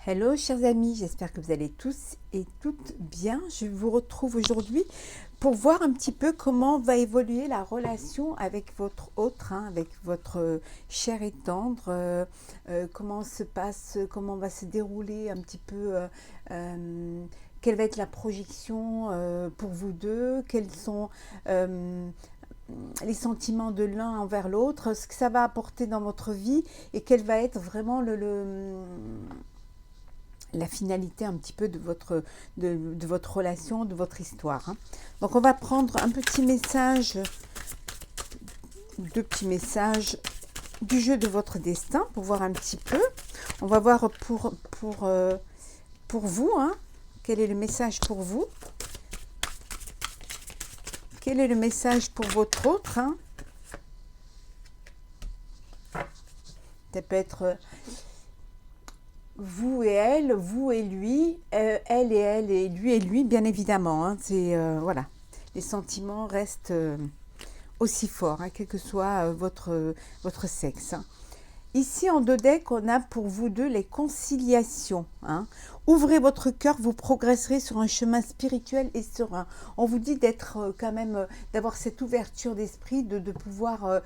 Hello chers amis, j'espère que vous allez tous et toutes bien. Je vous retrouve aujourd'hui pour voir un petit peu comment va évoluer la relation avec votre autre, avec votre cher et tendre, comment se passe, comment va se dérouler un petit peu, quelle va être la projection pour vous deux, quels sont les sentiments de l'un envers l'autre, ce que ça va apporter dans votre vie et quel va être vraiment la finalité un petit peu de votre relation, de votre histoire. Donc on va prendre un petit message, deux petits messages du jeu de votre destin pour voir un petit peu. On va voir pour vous, quel est le message pour vous. Quel est le message pour votre autre Ça peut être vous et elle, vous et lui, elle et lui et lui, bien évidemment. C'est voilà, les sentiments restent aussi forts, quel que soit votre sexe. Ici en deux decks, on a pour vous deux les conciliations. Ouvrez votre cœur, vous progresserez sur un chemin spirituel et serein. On vous dit d'être quand même, d'avoir cette ouverture d'esprit, de pouvoir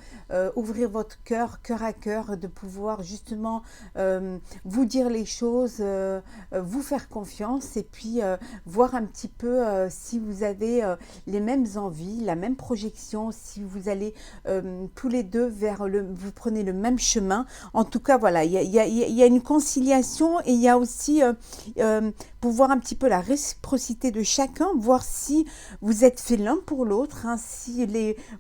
ouvrir votre cœur, cœur à cœur, de pouvoir justement vous dire les choses, vous faire confiance et puis voir un petit peu si vous avez les mêmes envies, la même projection, si vous allez tous les deux vous prenez le même chemin. En tout cas, voilà, il y a une conciliation et il y a aussi pour voir un petit peu la réciprocité de chacun, voir si vous êtes fait l'un pour l'autre, si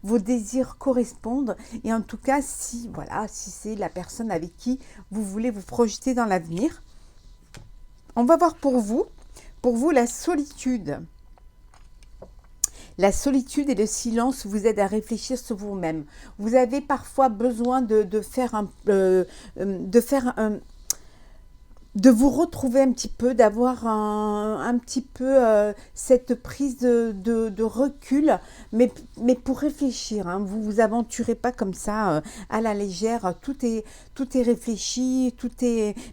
vos désirs correspondent et en tout cas si c'est la personne avec qui vous voulez vous projeter dans l'avenir. On va voir pour vous la solitude. La solitude et le silence vous aident à réfléchir sur vous-même. Vous avez parfois besoin de vous retrouver un petit peu, d'avoir un petit peu cette prise de recul, mais pour réfléchir. Vous vous aventurez pas comme ça à la légère. Tout est réfléchi,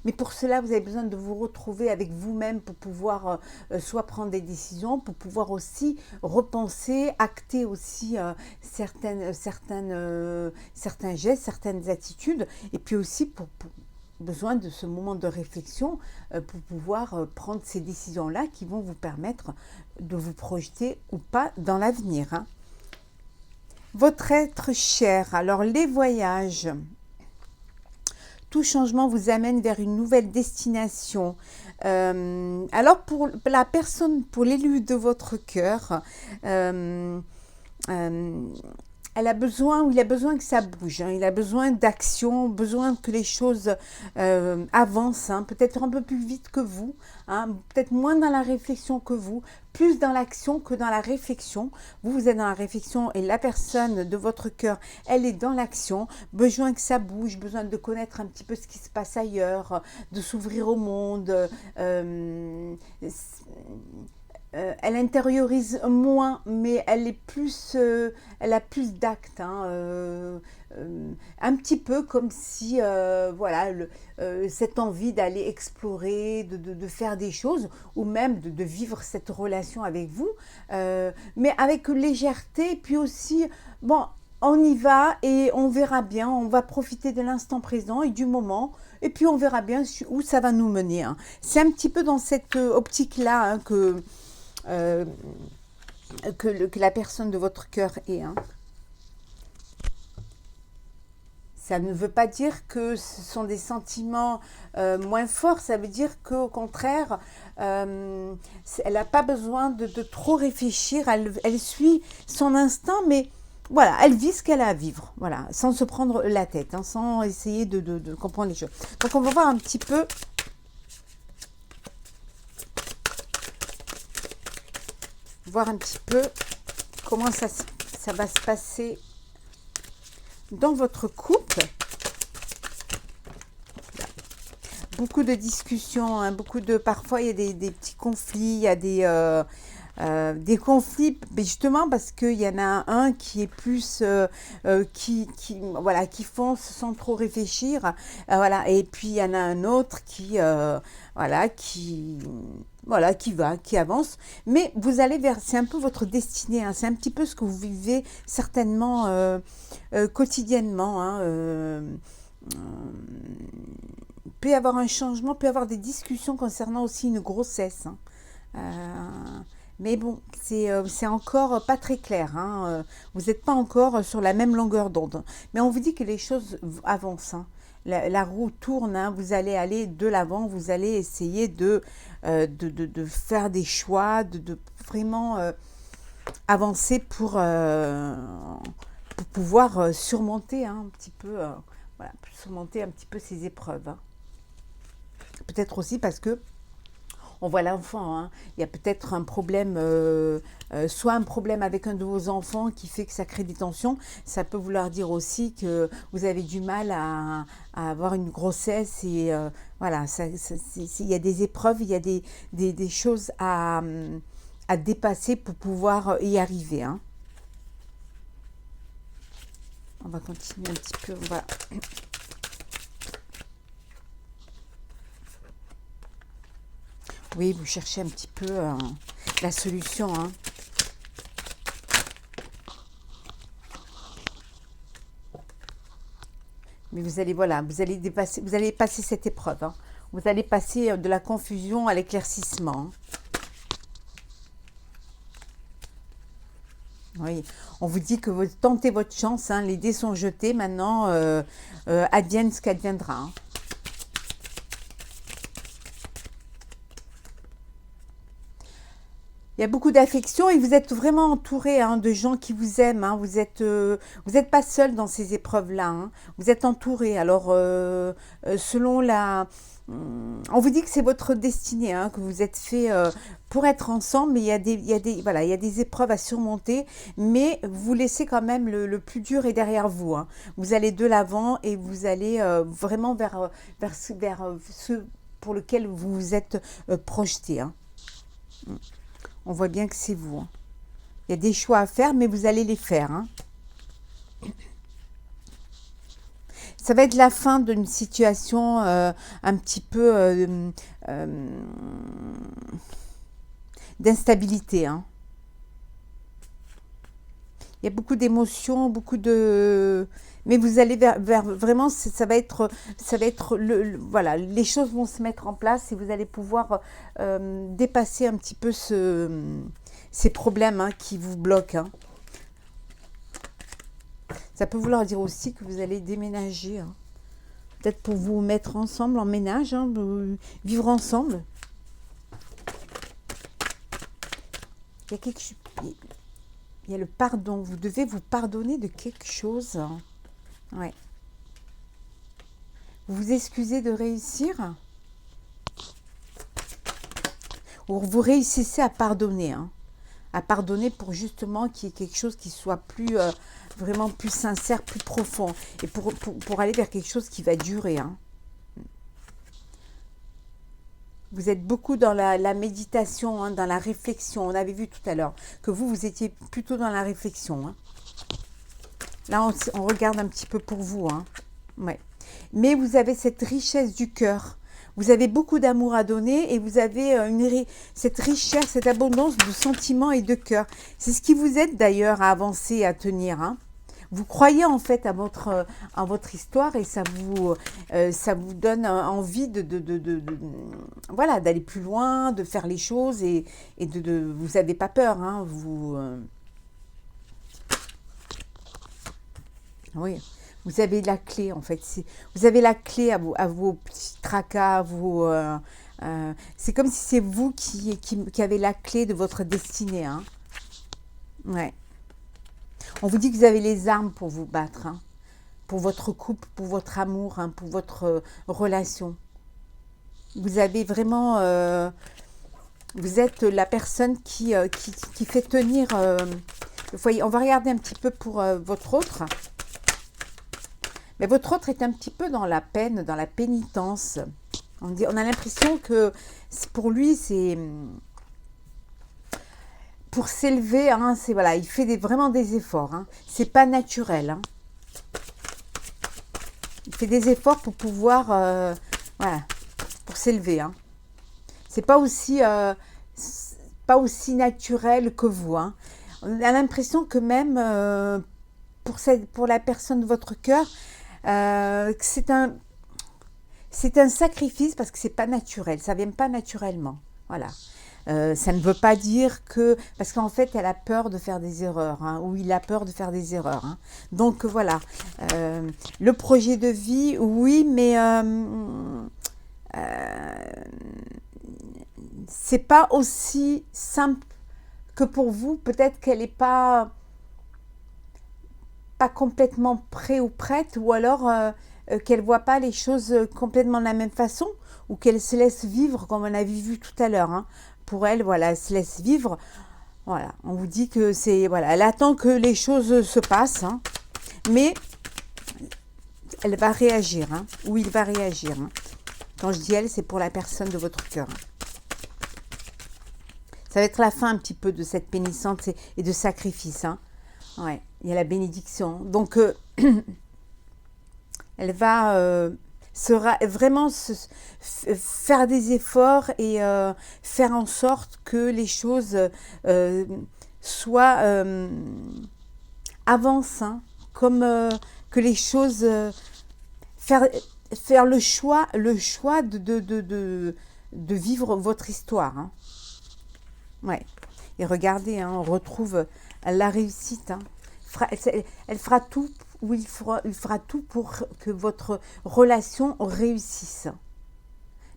mais pour cela vous avez besoin de vous retrouver avec vous-même pour pouvoir soit prendre des décisions, pour pouvoir aussi repenser, acter aussi certains gestes, certaines attitudes, et puis aussi pour besoin de ce moment de réflexion pour pouvoir prendre ces décisions-là qui vont vous permettre de vous projeter ou pas dans l'avenir. Votre être cher, alors les voyages, tout changement vous amène vers une nouvelle destination. Alors pour la personne, pour l'élu de votre cœur, elle a besoin, ou il a besoin que ça bouge, il a besoin d'action, besoin que les choses avancent, peut-être un peu plus vite que vous, peut-être moins dans la réflexion que vous, plus dans l'action que dans la réflexion. Vous êtes dans la réflexion et la personne de votre cœur, elle est dans l'action, besoin que ça bouge, besoin de connaître un petit peu ce qui se passe ailleurs, de s'ouvrir au monde. Elle intériorise moins, mais elle est plus, elle a plus d'actes, un petit peu comme si, cette envie d'aller explorer, de faire des choses, ou même de vivre cette relation avec vous, mais avec légèreté, puis aussi, bon, on y va et on verra bien, on va profiter de l'instant présent et du moment, et puis on verra bien où ça va nous mener. C'est un petit peu dans cette optique-là que la personne de votre cœur est. Ça ne veut pas dire que ce sont des sentiments moins forts, ça veut dire qu'au contraire, elle n'a pas besoin de trop réfléchir, elle suit son instinct, mais voilà, elle vit ce qu'elle a à vivre, voilà, sans se prendre la tête, sans essayer de comprendre les choses. Donc on va voir un petit peu comment ça va se passer dans votre couple. Beaucoup de discussions, parfois il y a des petits conflits, il y a des conflits, mais justement parce qu'il y en a un qui est plus, voilà, qui fonce sans trop réfléchir, voilà, et puis il y en a un autre qui, voilà, qui avance, mais vous allez vers, c'est un peu votre destinée, hein, c'est un petit peu ce que vous vivez certainement quotidiennement, hein, peut y avoir un changement, peut y avoir des discussions concernant aussi une grossesse, hein. Mais bon, c'est encore pas très clair, hein. Vous n'êtes pas encore sur la même longueur d'onde. Mais on vous dit que les choses avancent, hein. La roue tourne, hein. Vous allez aller de l'avant, vous allez essayer de faire des choix, de vraiment avancer pour pouvoir surmonter, hein, un petit peu, voilà, surmonter un petit peu ces épreuves, hein. Peut-être aussi parce que on voit l'enfant, hein. Il y a peut-être un problème, soit un problème avec un de vos enfants qui fait que ça crée des tensions. Ça peut vouloir dire aussi que vous avez du mal à avoir une grossesse et voilà, il y a des épreuves, il y a des choses à dépasser pour pouvoir y arriver, hein. On va continuer un petit peu, voilà. Oui, vous cherchez un petit peu la solution, hein. Mais vous allez, voilà, vous allez passer cette épreuve, hein. Vous allez passer de la confusion à l'éclaircissement, hein. Oui, on vous dit que vous tentez votre chance, hein, les dés sont jetés, maintenant, advienne ce qu'adviendra, hein. Il y a beaucoup d'affection et vous êtes vraiment entouré, hein, de gens qui vous aiment, hein. Vous êtes pas seul dans ces épreuves-là, hein. Vous êtes entouré. Alors, selon on vous dit que c'est votre destinée, hein, que vous êtes fait pour être ensemble, mais voilà, il y a des épreuves à surmonter, mais vous laissez quand même le plus dur est derrière vous, hein. Vous allez de l'avant et vous allez vraiment vers ce pour lequel vous vous êtes projeté, hein. On voit bien que c'est vous, hein. Il y a des choix à faire, mais vous allez les faire, hein. Ça va être la fin d'une situation un petit peu d'instabilité, hein. Il y a beaucoup d'émotions, beaucoup de... Mais vous allez vers vraiment, ça va être voilà, les choses vont se mettre en place et vous allez pouvoir dépasser un petit peu ces problèmes, hein, qui vous bloquent, hein. Ça peut vouloir dire aussi que vous allez déménager, hein. Peut-être pour vous mettre ensemble en ménage, hein, vivre ensemble. Il y a quelque chose... Il y a le pardon. Vous devez vous pardonner de quelque chose, hein. Ouais. Vous vous excusez de réussir ou vous réussissez à pardonner, hein. À pardonner pour justement qu'il y ait quelque chose qui soit plus vraiment plus sincère, plus profond et pour aller vers quelque chose qui va durer, hein. Vous êtes beaucoup dans la méditation, hein, dans la réflexion. On avait vu tout à l'heure que vous étiez plutôt dans la réflexion, hein. Là, on regarde un petit peu pour vous, hein. Ouais. Mais vous avez cette richesse du cœur. Vous avez beaucoup d'amour à donner et vous avez cette richesse, cette abondance de sentiments et de cœur. C'est ce qui vous aide d'ailleurs à avancer et à tenir, hein. Vous croyez en fait à votre histoire et ça vous donne envie voilà, d'aller plus loin, de faire les choses et vous n'avez pas peur, hein, oui, vous avez la clé en fait. Vous avez la clé à vos petits tracas, c'est comme si c'est vous qui avez la clé de votre destinée, hein. Ouais. On vous dit que vous avez les armes pour vous battre, hein, pour votre couple, pour votre amour, hein, pour votre relation. Vous avez vraiment... vous êtes la personne qui fait tenir le foyer. On va regarder un petit peu pour votre autre. Mais votre autre est un petit peu dans la peine, dans la pénitence. On a l'impression que pour lui, c'est... pour s'élever, hein, c'est voilà, il fait vraiment des efforts. Hein. C'est pas naturel. Hein. Il fait des efforts pour pouvoir, voilà, pour s'élever. Hein. C'est pas aussi naturel que vous. Hein. On a l'impression que même pour la personne de votre cœur, c'est un sacrifice parce que c'est pas naturel, ça vient pas naturellement. Voilà. Ça ne veut pas dire que... Parce qu'en fait, elle a peur de faire des erreurs, hein, ou il a peur de faire des erreurs. Hein. Donc voilà, le projet de vie, oui, mais c'est pas aussi simple que pour vous. Peut-être qu'elle n'est pas complètement prête ou prête, ou alors qu'elle ne voit pas les choses complètement de la même façon, ou qu'elle se laisse vivre, comme on a vu tout à l'heure. Hein. Pour elle, voilà, elle se laisse vivre. Voilà, on vous dit que c'est... Voilà, elle attend que les choses se passent, hein, mais elle va réagir, hein, ou il va réagir. Hein. Quand je dis elle, c'est pour la personne de votre cœur. Ça va être la fin un petit peu de cette pénitence et de sacrifice. Hein. Ouais, il y a la bénédiction. Donc, elle va vraiment faire des efforts et faire en sorte que les choses avancent, hein, comme que les choses faire le choix de vivre votre histoire. Hein. Ouais. Et regardez, hein, on retrouve la réussite. Hein. Elle fera tout, ou il fera tout pour que votre relation réussisse.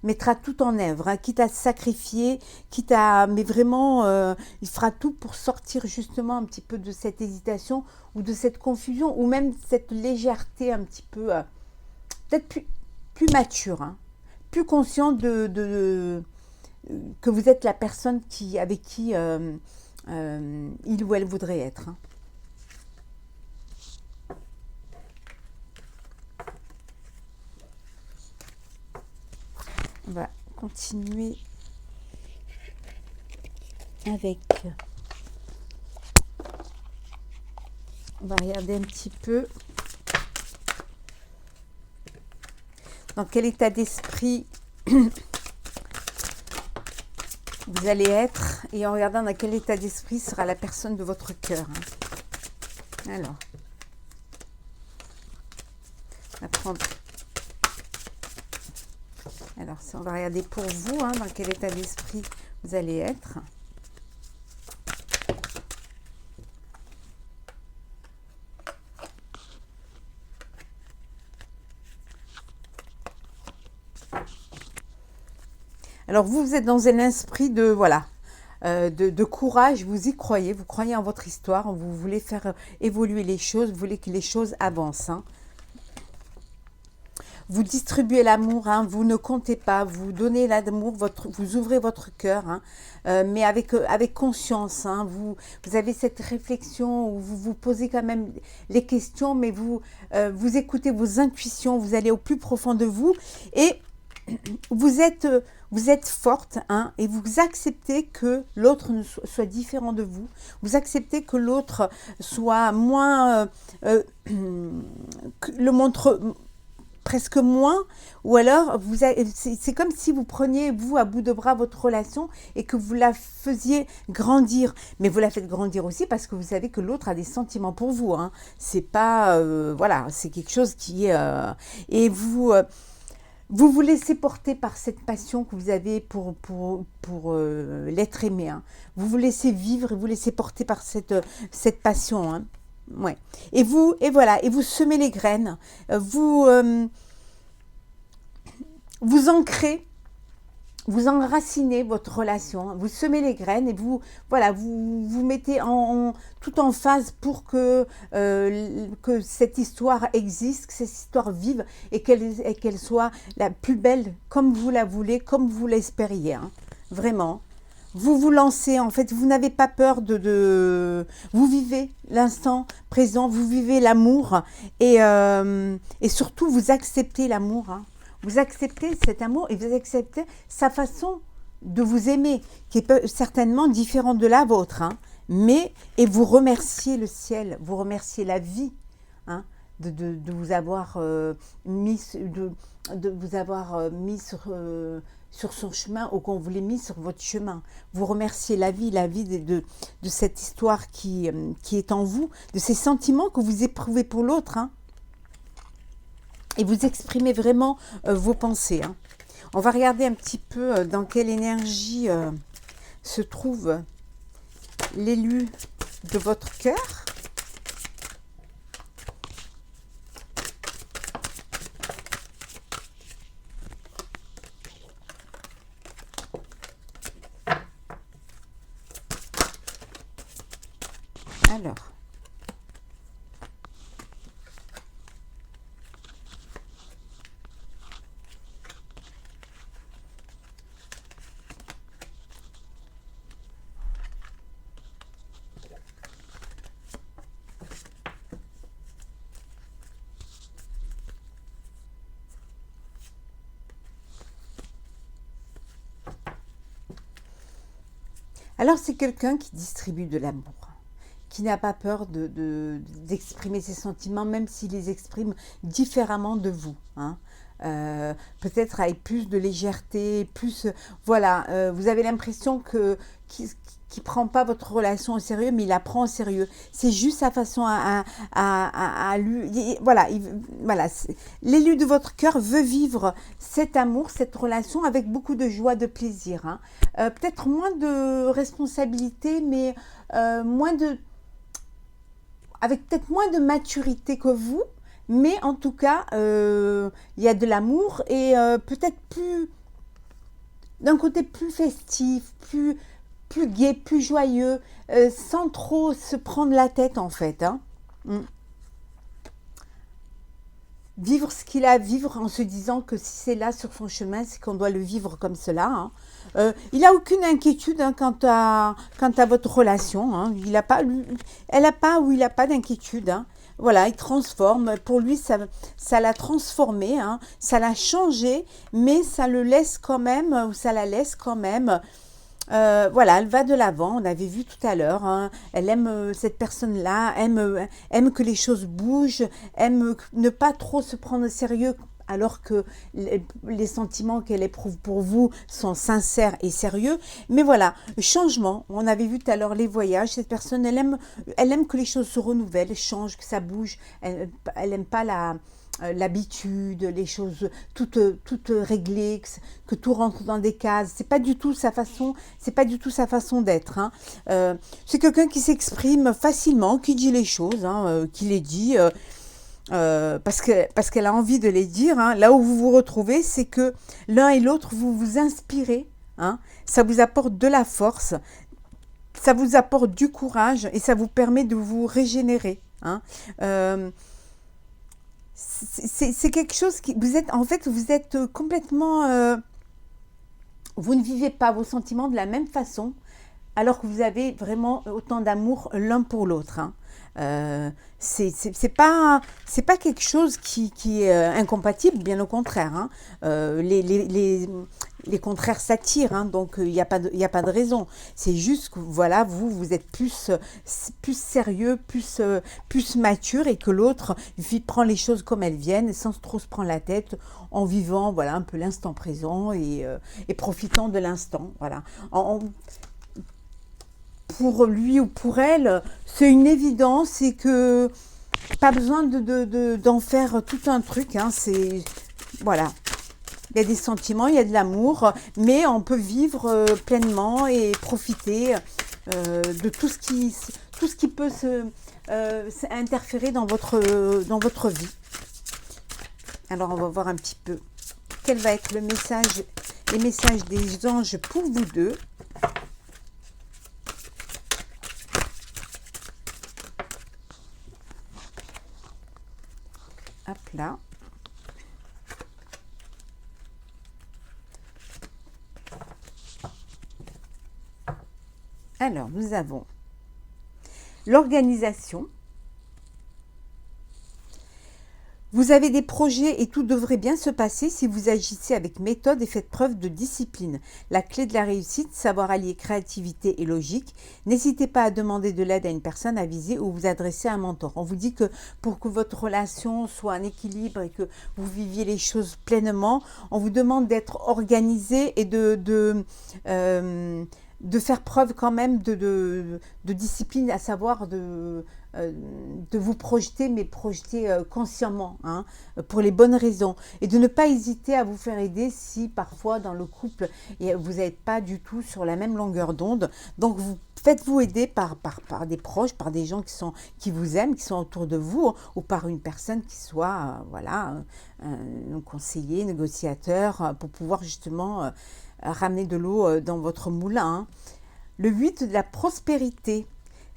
Mettra tout en œuvre, hein, quitte à sacrifier, mais vraiment, il fera tout pour sortir justement un petit peu de cette hésitation ou de cette confusion, ou même cette légèreté un petit peu, peut-être plus mature, hein, plus conscient que vous êtes la personne avec qui il ou elle voudrait être. Hein. On va continuer avec... On va regarder un petit peu dans quel état d'esprit vous allez être, et en regardant dans quel état d'esprit sera la personne de votre cœur. Hein. Alors, on va prendre... Alors, on va regarder pour vous, hein, dans quel état d'esprit vous allez être. Alors, vous êtes dans un esprit de, voilà, de courage, vous y croyez, vous croyez en votre histoire, vous voulez faire évoluer les choses, vous voulez que les choses avancent. Hein. Vous distribuez l'amour, hein, vous ne comptez pas, vous donnez l'amour, vous ouvrez votre cœur, hein, mais avec conscience. Hein, vous avez cette réflexion où vous vous posez quand même les questions, mais vous écoutez vos intuitions, vous allez au plus profond de vous et vous êtes forte, hein, et vous acceptez que l'autre soit différent de vous. Vous acceptez que l'autre soit moins, le montre presque moins, ou alors c'est comme si vous preniez, vous, à bout de bras votre relation et que vous la faisiez grandir. Mais vous la faites grandir aussi parce que vous savez que l'autre a des sentiments pour vous. Hein. C'est pas... voilà, c'est quelque chose qui est... et vous vous laissez porter par cette passion que vous avez pour l'être aimé. Hein. Vous vous laissez vivre et vous laissez porter par cette passion. Hein. Ouais. Et voilà, et vous semez les graines, vous ancrez, vous enracinez votre relation, vous semez les graines et vous mettez tout en phase pour que cette histoire existe, que cette histoire vive et qu'elle soit la plus belle comme vous la voulez, comme vous l'espériez. Hein. Vraiment. Vous vous lancez, en fait, vous n'avez pas peur vous vivez l'instant présent, vous vivez l'amour et surtout vous acceptez l'amour. Hein. Vous acceptez cet amour et vous acceptez sa façon de vous aimer, qui est certainement différente de la vôtre, hein, mais, et vous remerciez le ciel, vous remerciez la vie, hein, de vous avoir mis, de vous avoir mis sur son chemin ou qu'on vous l'ait mis sur votre chemin. Vous remerciez la vie de cette histoire qui est en vous, de ces sentiments que vous éprouvez pour l'autre, hein, et vous exprimez vraiment vos pensées, hein. On va regarder un petit peu dans quelle énergie se trouve l'élu de votre cœur. Alors, c'est quelqu'un qui distribue de l'amour, qui n'a pas peur d'exprimer ses sentiments, même s'il les exprime différemment de vous, hein. Peut-être avec plus de légèreté, plus... Voilà, vous avez l'impression qu'il ne prend pas votre relation au sérieux, mais il la prend au sérieux. C'est juste sa façon à lui... Voilà, voilà. L'élu de votre cœur veut vivre cet amour, cette relation avec beaucoup de joie, de plaisir, hein. Peut-être moins de responsabilité, mais moins de... avec peut-être moins de maturité que vous, mais en tout cas, il y a de l'amour et peut-être plus, d'un côté plus festif, plus gai, plus joyeux, sans trop se prendre la tête en fait, hein. Vivre ce qu'il a à vivre en se disant que si c'est là sur son chemin, c'est qu'on doit le vivre comme cela, hein. Il n'a aucune inquiétude, hein, quant à votre relation, hein. Elle n'a pas ou il n'a pas d'inquiétude, hein. Voilà, il transforme. Pour lui, ça l'a transformé, hein, ça l'a changé, mais ça le laisse quand même, ou ça la laisse quand même. Voilà, elle va de l'avant, on avait vu tout à l'heure, hein. Elle aime, cette personne-là, aime que les choses bougent, aime ne pas trop se prendre au sérieux, alors que les sentiments qu'elle éprouve pour vous sont sincères et sérieux. Mais voilà, changement, on avait vu tout à l'heure les voyages, cette personne, elle aime que les choses se renouvellent, changent, que ça bouge, elle n'aime pas l'habitude, les choses toutes réglées, que tout rentre dans des cases. C'est pas du tout sa façon, c'est pas du tout sa façon d'être, hein. C'est quelqu'un qui s'exprime facilement, qui dit les choses, hein, qui les dit parce qu'elle a envie de les dire, hein. Là où vous vous retrouvez, c'est que l'un et l'autre, vous vous inspirez, hein. Ça vous apporte de la force, ça vous apporte du courage et ça vous permet de vous régénérer, hein. C'est quelque chose qui... Vous êtes, en fait, vous êtes complètement... vous ne vivez pas vos sentiments de la même façon, alors que vous avez vraiment autant d'amour l'un pour l'autre, hein. C'est pas quelque chose qui est incompatible, bien au contraire, hein. Les contraires s'attirent, hein, donc il n'y a pas de raison. C'est juste que voilà, vous êtes plus sérieux, plus mature, et que l'autre prend les choses comme elles viennent, sans trop se prendre la tête, en vivant voilà un peu l'instant présent et profitant de l'instant. Voilà. Pour lui ou pour elle, c'est une évidence, et que pas besoin d'en faire tout un truc, hein. C'est voilà. Il y a des sentiments, il y a de l'amour, mais on peut vivre pleinement et profiter de tout ce qui peut interférer dans votre vie. Alors, on va voir un petit peu quel va être les messages des anges pour vous deux. Hop là. Alors, nous avons l'organisation, Vous avez des projets et tout devrait bien se passer si vous agissez avec méthode et faites preuve de discipline. La clé de la réussite, savoir allier créativité et logique. N'hésitez pas à demander de l'aide à une personne avisée ou vous adresser à un mentor. On vous dit que pour que votre relation soit en équilibre et que vous viviez les choses pleinement, on vous demande d'être organisé et de faire preuve quand même de discipline, à savoir de vous projeter, mais projeter consciemment, hein, pour les bonnes raisons. Et de ne pas hésiter à vous faire aider si parfois dans le couple vous n'êtes pas du tout sur la même longueur d'onde. Donc faites-vous aider par des proches, par des gens qui vous aiment, qui sont autour de vous, ou par une personne qui soit voilà, un conseiller, négociateur, pour pouvoir justement ramener de l'eau dans votre moulin, hein. Le 8 de la prospérité,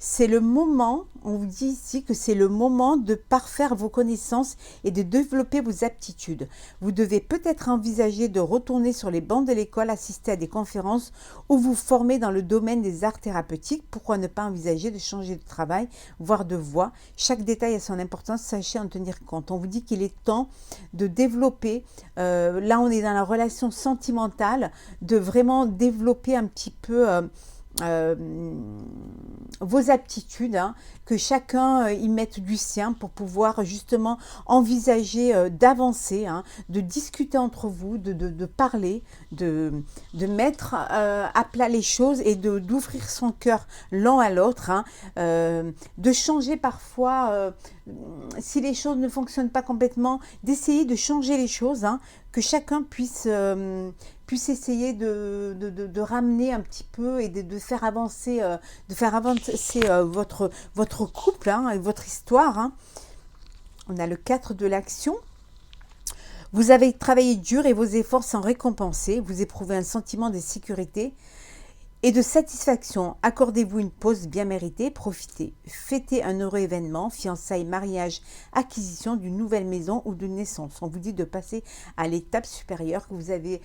c'est le moment, on vous dit ici que c'est le moment de parfaire vos connaissances et de développer vos aptitudes. Vous devez peut-être envisager de retourner sur les bancs de l'école, assister à des conférences ou vous former dans le domaine des arts thérapeutiques. Pourquoi ne pas envisager de changer de travail, voire de voie? Chaque détail a son importance, sachez en tenir compte. On vous dit qu'il est temps de développer, là on est dans la relation sentimentale, de vraiment développer un petit peu vos aptitudes, hein, que chacun y mette du sien pour pouvoir justement envisager d'avancer, hein, de discuter entre vous, de parler, de mettre à plat les choses et d'ouvrir son cœur l'un à l'autre, hein, de changer parfois, si les choses ne fonctionnent pas complètement, d'essayer de changer les choses, hein, que chacun puisse essayer de ramener un petit peu et de faire avancer, votre couple, hein, et votre histoire, hein. On a le 4 de l'action. Vous avez travaillé dur et vos efforts sont récompensés. Vous éprouvez un sentiment de sécurité et de satisfaction. Accordez-vous une pause bien méritée, profitez. Fêtez un heureux événement, fiançailles, mariage, acquisition d'une nouvelle maison ou d'une naissance. On vous dit de passer à l'étape supérieure, que vous avez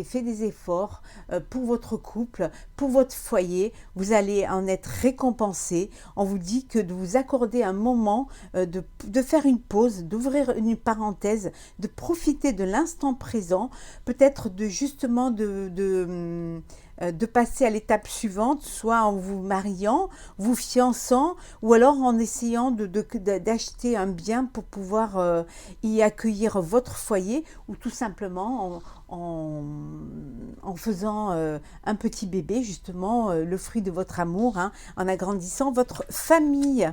fait des efforts pour votre couple, pour votre foyer. Vous allez en être récompensé. On vous dit que de vous accorder un moment, de faire une pause, d'ouvrir une parenthèse, de profiter de l'instant présent, peut-être justement de passer à l'étape suivante, soit en vous mariant, vous fiançant, ou alors en essayant d'acheter un bien pour pouvoir y accueillir votre foyer, ou tout simplement en faisant un petit bébé, justement, le fruit de votre amour, hein, en agrandissant votre famille.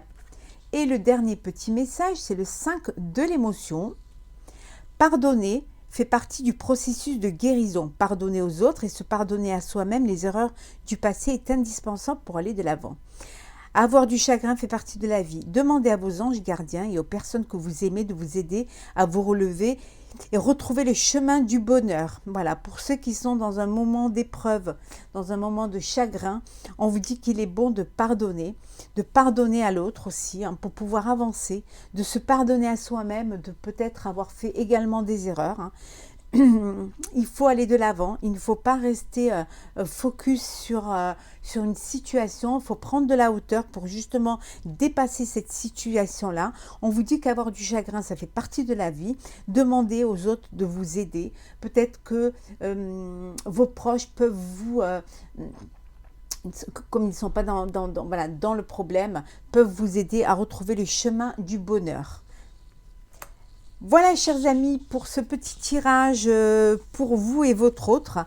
Et le dernier petit message, c'est le 5 de l'émotion. Pardonner fait partie du processus de guérison. Pardonner aux autres et se pardonner à soi-même les erreurs du passé est indispensable pour aller de l'avant. Avoir du chagrin fait partie de la vie. Demandez à vos anges gardiens et aux personnes que vous aimez de vous aider à vous relever et retrouver le chemin du bonheur. Voilà, pour ceux qui sont dans un moment d'épreuve, dans un moment de chagrin, on vous dit qu'il est bon de pardonner à l'autre aussi, hein, pour pouvoir avancer, de se pardonner à soi-même, de peut-être avoir fait également des erreurs, hein. Il faut aller de l'avant, il ne faut pas rester focus sur une situation, il faut prendre de la hauteur pour justement dépasser cette situation-là. On vous dit qu'avoir du chagrin, ça fait partie de la vie. Demandez aux autres de vous aider. Peut-être que vos proches peuvent vous... comme ils ne sont pas voilà, dans le problème, peuvent vous aider à retrouver le chemin du bonheur. Voilà, chers amis, pour ce petit tirage pour vous et votre autre.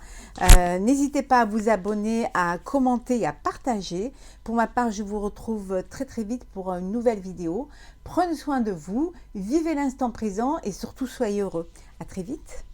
N'hésitez pas à vous abonner, à commenter et à partager. Pour ma part, je vous retrouve très très vite pour une nouvelle vidéo. Prenez soin de vous, vivez l'instant présent et surtout soyez heureux. À très vite.